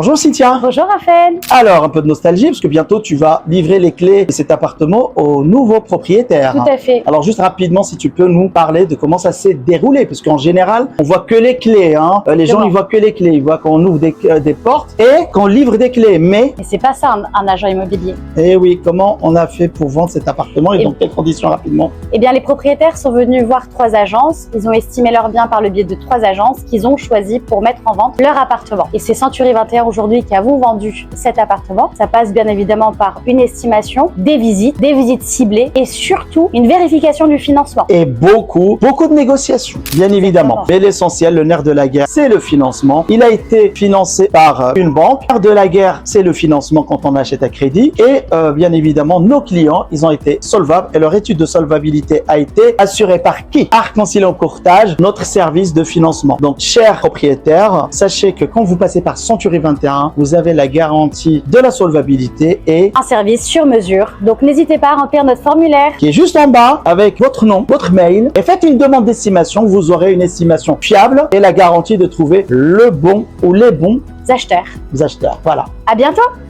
Bonjour Cynthia. Bonjour Raphaël. Alors, un peu de nostalgie, parce que bientôt tu vas livrer les clés de cet appartement au nouveau propriétaire. Tout à fait. Alors, juste rapidement, si tu peux nous parler de comment ça s'est déroulé, parce qu'en général, on voit que les clés. Les gens, ils voient que les clés. Ils voient qu'on ouvre des portes et qu'on livre des clés. Mais c'est pas ça un agent immobilier. eh oui, comment on a fait pour vendre cet appartement et dans quelles conditions rapidement? Eh bien, les propriétaires sont venus voir 3 agences. Ils ont estimé leurs biens par le biais de 3 agences qu'ils ont choisi pour mettre en vente leur appartement. Et c'est Century 21 aujourd'hui qui a vendu cet appartement. Ça passe bien évidemment par une estimation, des visites ciblées et surtout une vérification du financement. Et beaucoup de négociations, bien évidemment. Mais l'essentiel, le nerf de la guerre, c'est le financement. Il a été financé par une banque. Le nerf de la guerre, c'est le financement quand on achète à crédit. Et bien évidemment, nos clients, ils ont été solvables et leur étude de solvabilité a été assurée par qui? Arc-en-Ciel Courtage, notre service de financement. Donc, chers propriétaires, sachez que quand vous passez par Century 21, vous avez la garantie de la solvabilité et un service sur mesure. Donc, n'hésitez pas à remplir notre formulaire qui est juste en bas avec votre nom, votre mail et faites une demande d'estimation. Vous aurez une estimation fiable et la garantie de trouver le bon ou les bons acheteurs. acheteurs. Voilà. À bientôt!